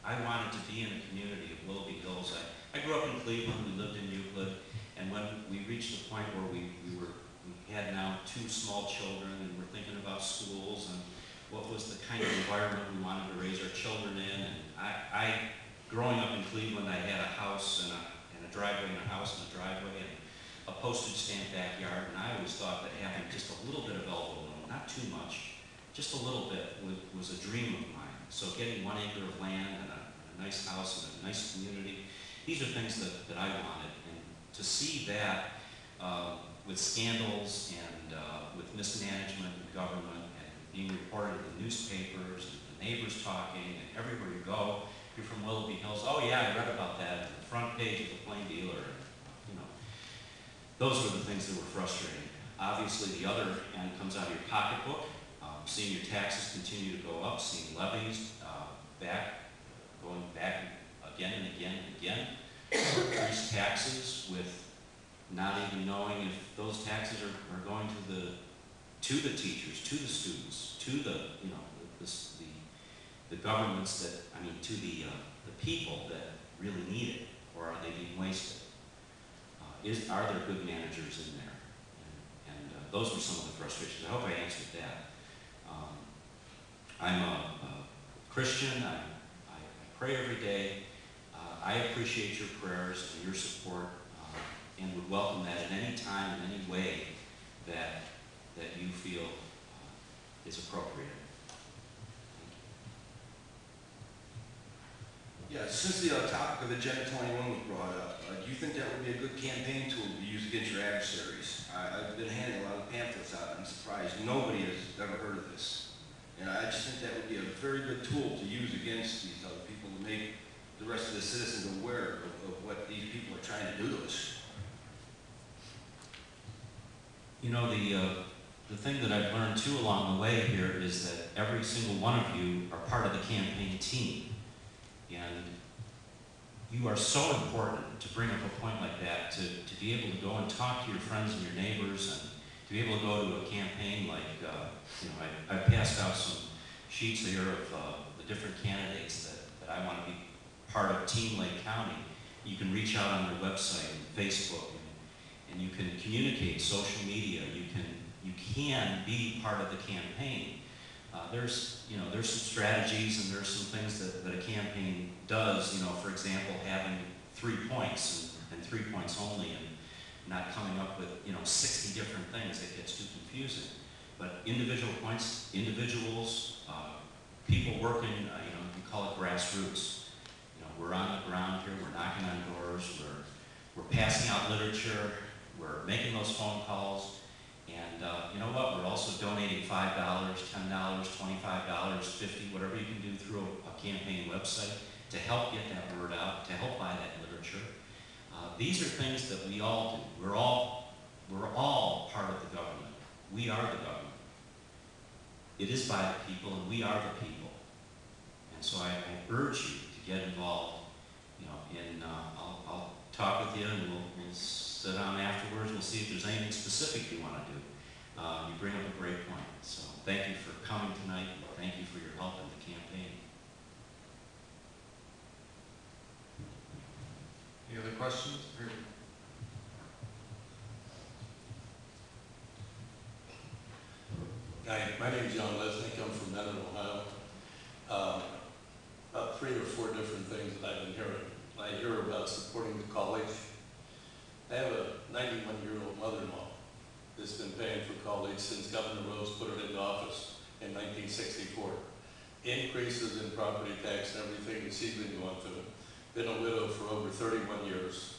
I wanted to be in a community of Willoughby Hills. I grew up in Cleveland, we lived in Euclid, and when we reached the point where we had now 2 small children and we're thinking about schools and what was the kind of environment we wanted to raise our children in. And growing up in Cleveland, I had a house and a driveway and a house and a driveway and a postage stamp backyard, and I always thought that having just a little bit of elbow room, not too much, just a little bit, was a dream of mine. So getting 1 acre of land and a nice house and a nice community, these are things that I wanted. And to see that with scandals and with mismanagement in government and being reported in the newspapers and the neighbors talking, and everywhere you go, you're from Willoughby Hills, oh yeah, I read about that on the front page of the Plain Dealer. You know, those were the things that were frustrating. Obviously, the other end comes out of your pocketbook. Seeing your taxes continue to go up, seeing levies going back again and again and again, increased taxes with not even knowing if those taxes are going to the teachers, to the students, to the governments that, to the people that really need it, or are they being wasted? Are there good managers in there? And those were some of the frustrations. I hope I answered that. I'm a Christian. I pray every day. I appreciate your prayers and your support, and would welcome that at any time, in any way that you feel is appropriate. Yeah, since the topic of Agenda 21 was brought up, do you think that would be a good campaign tool to use against your adversaries? I've been handing a lot of pamphlets out. I'm surprised nobody has ever heard of this. And I just think that would be a very good tool to use against these other people to make the rest of the citizens aware of what these people are trying to do to us. You know, the thing that I've learned too along the way here is that every single one of you are part of the campaign team. And you are so important to bring up a point like that, to be able to go and talk to your friends and your neighbors, and to be able to go to a campaign like, I passed out some sheets here of the different candidates that I want to be part of Team Lake County. You can reach out on their website and Facebook, and you can communicate, social media. You can be part of the campaign. There's some strategies and there's some things that a campaign does. For example, having 3 points and 3 points only, and not coming up with 60 different things. It gets too confusing. But individual points, individuals, people working, you call it grassroots. We're on the ground here. We're knocking on doors. We're passing out literature. We're making those phone calls. And you know what? We're also donating $5, $10, $25, $50, whatever you can do through a campaign website to help get that word out, to help buy that literature. These are things that we all do. We're all part of the government. We are the government. It is by the people, and we are the people. And so I urge you to get involved. I'll talk with you, and we'll sit down afterwards. We'll see if there's anything specific you want to do. You bring up a great point. So thank you for coming tonight, and thank you for your help in the campaign. Any other questions? Hi, my name is John Lesnick. I'm from Mendon, Ohio. About 3 or 4 different things that I've been hearing. I hear about supporting the college. I have a 91-year-old mother-in-law that's been paying for college since Governor Rose put it into office in 1964. Increases in property tax and everything that she's been going through. Been a widow for over 31 years.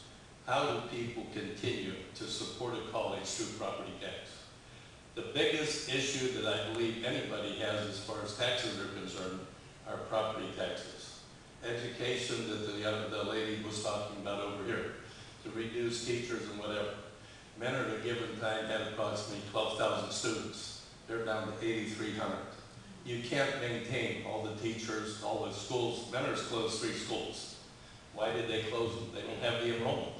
How do people continue to support a college through property tax? The biggest issue that I believe anybody has as far as taxes are concerned are property taxes. Education that the lady was talking about over here, to reduce teachers and whatever. Mentor at a given time had approximately 12,000 students. They're down to 8,300. You can't maintain all the teachers, all the schools. Mentor's closed 3 schools. Why did they close them? They don't have the enrollment.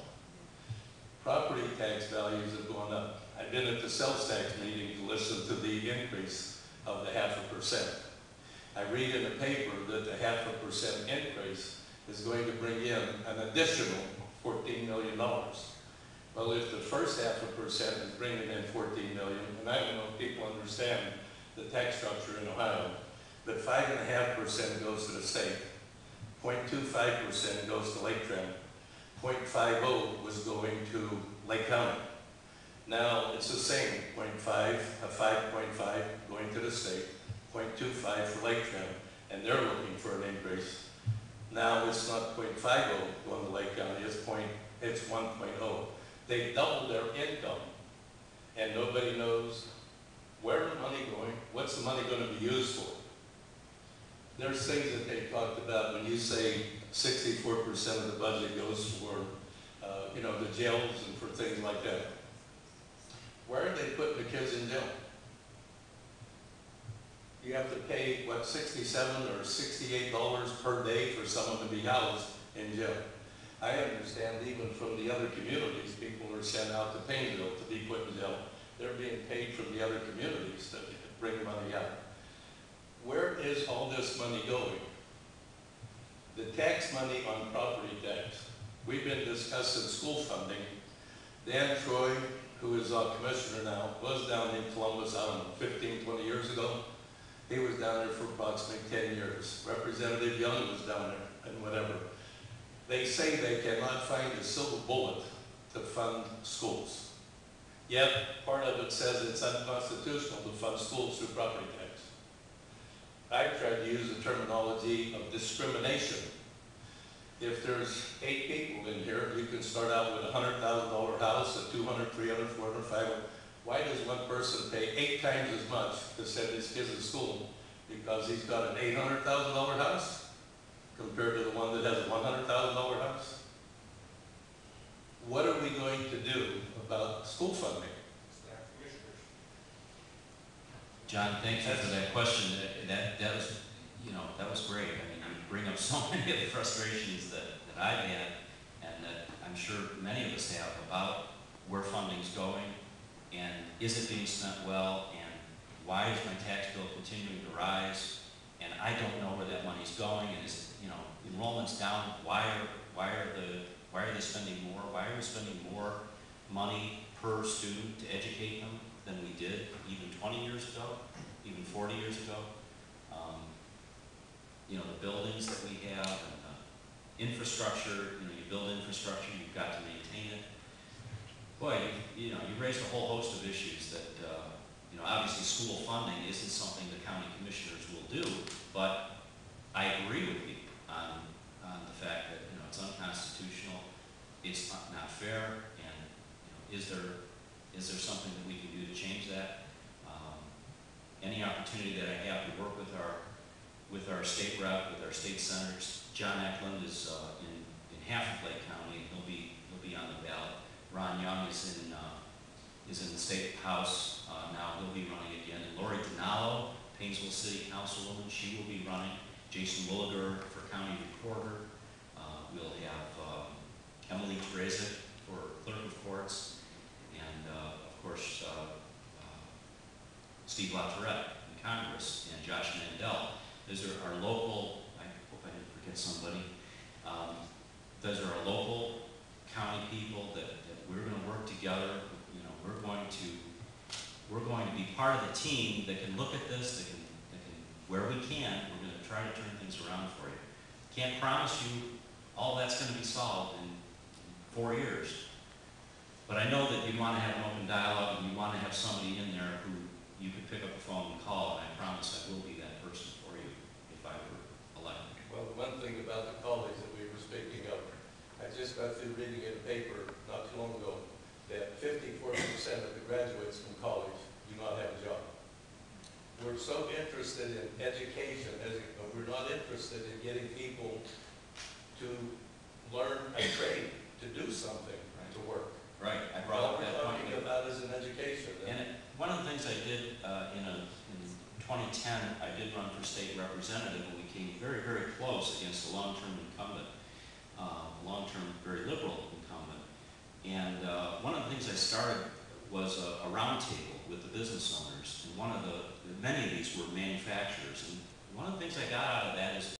Property tax values have gone up. I've been at the sales tax meeting to listen to the increase of the 0.5%. I read in the paper that the 0.5% increase is going to bring in an additional $14 million. Well, if the first 0.5% is bringing in 14 million, and I don't know if people understand the tax structure in Ohio, but 5.5% goes to the state, 0.25% goes to Lake Trent, 0.50 was going to Lake County. Now it's the same, 0.5, a 5.5 going to the state, 0.25 for Lake Trent, and they're looking for an increase. Now it's not 0.50 going to Lake County, it's 1.0. They doubled their income, and nobody knows where the money going, what's the money going to be used for. There's things that they talked about when you say 64% of the budget goes for, the jails and for things like that. Where are they putting the kids in jail? You have to pay, what, $67 or $68 per day for someone to be housed in jail. I understand even from the other communities, people are sent out to Paynesville to be put in jail. They're being paid from the other communities to bring money out. Where is all this money going? The tax money on property tax. We've been discussing school funding. Dan Troy, who is our commissioner now, was down in Columbus, I don't know, 15, 20 years ago. He was down there for approximately 10 years. Representative Young was down there and whatever. They say they cannot find a silver bullet to fund schools. Yet, part of it says it's unconstitutional to fund schools through property tax. I've tried to use the terminology of discrimination. If there's 8 people in here, you can start out with a $100,000 house, a 200, 300, 400, 500. Why does one person pay 8 times as much to send his kids to school because he's got an $800,000 house compared to the one that has a $100,000 house? What are we going to do about school funding? John, thank you for that question. That was great. I mean, you bring up so many of the frustrations that I've had and that I'm sure many of us have about where funding's going and is it being spent well and why is my tax bill continuing to rise and I don't know where that money's going and is enrollment's down. Why are they spending more? Why are we spending more money per student to educate them than we did even 20 years ago, even 40 years ago? The buildings that we have and the infrastructure, you build infrastructure, you've got to maintain it. Boy, you raised a whole host of issues that, obviously school funding isn't something the county commissioners will do, but I agree with you on the fact that, it's unconstitutional, it's not fair, and, is there something that we can do to change that? Any opportunity that I have to work with our state rep, with our state senators. John Eklund is in half of Lake County, and he'll be on the ballot. Ron Young is in the state house now. He'll be running again. And Lori Dinalo, Painesville City Councilwoman, she will be running. Jason Williger for County Recorder. We'll have Emily Drezik for Clerk of Courts, and of course Steve LaTourette in Congress, and Josh Mandel. Those are our local, I hope I didn't forget somebody, those are our local county people that we're going to work together. We're going to be part of the team that can look at this, that can where we can, we're going to try to turn things around for you. Can't promise you all that's going to be solved in 4 years. But I know that you want to have an open dialogue and you want to have somebody in there who you can pick up the phone and call, and I promise I will be that person for you if I were elected. Well, one thing about the college that we were speaking of, I just got through reading in a paper not too long ago that 54% of the graduates from college do not have a job. We're so interested in education, but we're not interested in getting people to learn a trade, to do something, to work. Right, I brought up that All point. we're talking about is an education. One of the things I did in 2010, I did run for state representative, and we came very, very close against a long-term incumbent, long-term, very liberal incumbent. And one of the things I started was a roundtable with the business owners, and many of these were manufacturers. And one of the things I got out of that is